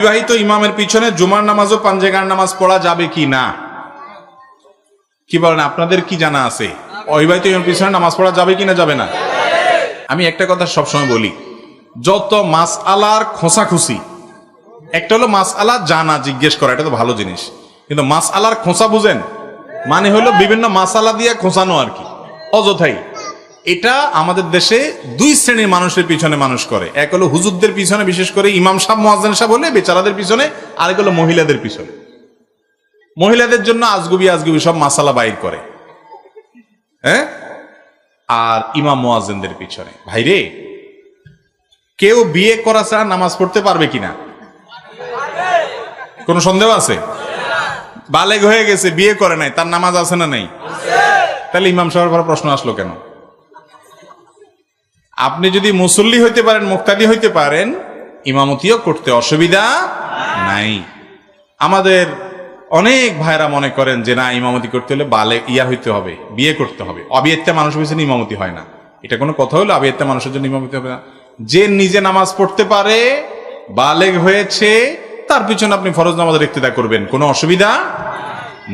বিবাহিত ইমামের পিছনে জুমার নামাজ ও পাঞ্জেগার নামাজ পড়া যাবে কি না? কি বলেন, আপনাদের কি জানা আছে? অবিবাহিত ইমামের পিছনে নামাজ পড়া যাবে কি না যাবে না? আমি একটা কথা সবসময় বলি, যত মাসআলার খোঁচাখুচি, একটা হলো মাসআলা জানা, জিজ্ঞেস করা, এটা তো ভালো জিনিস, কিন্তু মাসআলার খোঁচা বুঝেন মানে হলো বিভিন্ন মাসআলা দিয়ে খোঁচানো আর কি, অযথাই। এটা আমাদের দেশে দুই শ্রেণীর মানুষের পিছনে মানুষ করে। এক হলো হুজুরদের পিছনে, বিশেষ করে ইমাম সাহেব মুয়াজ্জিন সাহেব হলে বেচারাদের পিছনে, আরেক হলো মহিলাদের পিছনে। মহিলাদের জন্য আজগুবি সব মাসালা বাইর করে, হ্যাঁ, আর ইমাম মুয়াজ্জিনদের পিছনে। ভাইরে, কেউ বিয়ে করা ছাড়া নামাজ পড়তে পারবে কিনা? কোন সন্দেহ আছে? বালেগ হয়ে গেছে, বিয়ে করে নাই, তার নামাজ আছে না নাই? তাহলে ইমাম সাহেবের পর প্রশ্ন আসলো কেন? আপনি যদি মুসল্লি হইতে পারেন, মুক্তাদি হইতে পারেন, ইমামতিও করতে অসুবিধা নাই। আমাদের অনেক ভাইরা মনে করেন যে না, ইমামতি করতে হলে হইতে হবে, বিয়ে করতে হবে, অবিয়েত্তা মানুষের পিছনে ইমামতি হয় না। এটা কোনো কথা হলো? অবিয়েত্তা মানুষের জন্য ইমামতি হবে না? যে নিজে নামাজ পড়তে পারে, বালেগ হয়েছে, তার পিছনে আপনি ফরজ নামাজের ইক্তেদা করবেন, কোনো অসুবিধা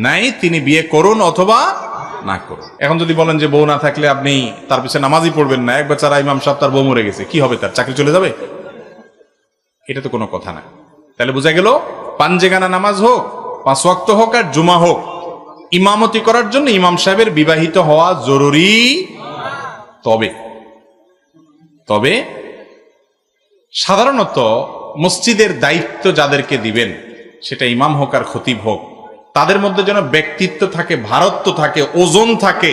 নাই। তিনি বিয়ে করুন অথবা না করুন। এখন যদি বলেন যে বউ না থাকলে আপনি তার পিছনে নামাজই পড়বেন না, একবার চারা ইমাম সাহেব তার বউ মরে গেছে, কি হবে? তার চাকরি চলে যাবে? এটা তো কোনো কথা না। তাহলে বোঝা গেল, পাঞ্জেগানা নামাজ হোক, 5 ওয়াক্ত হোক আর জুমা হোক, ইমামতি করার জন্য ইমাম সাহেবের বিবাহিত হওয়া জরুরি। তবে সাধারণত মসজিদের দায়িত্ব যাদেরকে দিবেন, সেটা ইমাম হোক আর খতিব হোক, তাদের মধ্যে যেন ব্যক্তিত্ব থাকে, ভারত্ব থাকে, ওজন থাকে,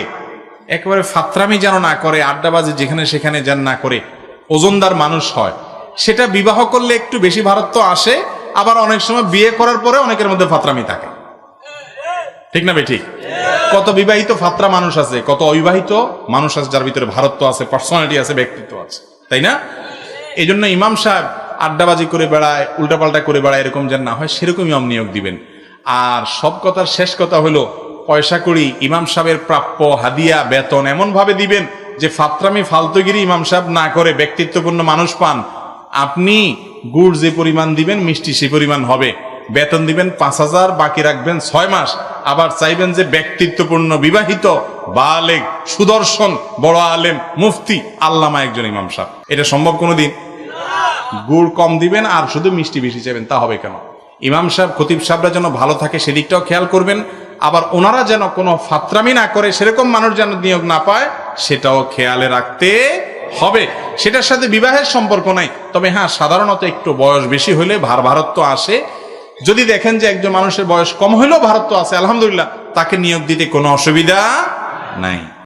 একেবারে ফাত্রামি যেন না করে, আড্ডাবাজি যেখানে সেখানে যেন না করে, ওজনদার মানুষ হয়। সেটা বিবাহ করলে একটু বেশি ভারত্ব আসে, আবার অনেক সময় বিয়ে করার পরে অনেকের মধ্যে ফাত্রামি থাকে। ঠিক না বে ঠিক? কত বিবাহিত ফাত্রা মানুষ আছে, কত অবিবাহিত মানুষ আছে যার ভিতরে ভারত্ব আছে, পার্সোনালিটি আছে, ব্যক্তিত্ব আছে, তাই না? এই জন্য ইমাম সাহেব আড্ডাবাজি করে বেড়ায়, উল্টাপাল্টা করে বেড়ায়, এরকম যেন না হয়, সেরকম ইমাম নিয়োগ দিবেন। আর সব কথার শেষ কথা হলো, পয়সা করি ইমাম সাহেবের প্রাপ্য হাদিয়া বেতন এমন ভাবে দিবেন যে ফাত্রামি ফালতুগিরি ইমাম সাহেব না করে ব্যক্তিত্বপূর্ণ মানুষ পান। আপনি গুড় যে পরিমাণ দিবেন, মিষ্টি সে পরিমাণ হবে। বেতন দিবেন 5,000, বাকি রাখবেন 6 মাস। আবার চাইবেন যে ব্যক্তিত্বপূর্ণ, বিবাহিত, বালেগ, সুদর্শন, বড় আলেম, মুফতি, আল্লামা একজন ইমাম সাহেব। এটা সম্ভব কোনোদিন? গুড় কম দিবেন আর শুধু মিষ্টি বেশি চাইবেন, তা হবে কেন? ইমাম সাহেব, খতিব সাহেবরা যেন ভালো থাকে সেদিকটাও খেয়াল করবেন। আবার ওনারা যেন কোনো ফাত্রামি না করে, সেরকম মানুষ যেন নিয়োগ না পায়, সেটাও খেয়ালে রাখতে হবে। সেটার সাথে বিবাহের সম্পর্ক নাই। তবে হ্যাঁ, সাধারণত একটু বয়স বেশি হলে ভারত্ব আসে। যদি দেখেন যে একজন মানুষের বয়স কম হলেও ভারত্ব আছে, আলহামদুলিল্লাহ, তাকে নিয়োগ দিতে কোনো অসুবিধা নাই।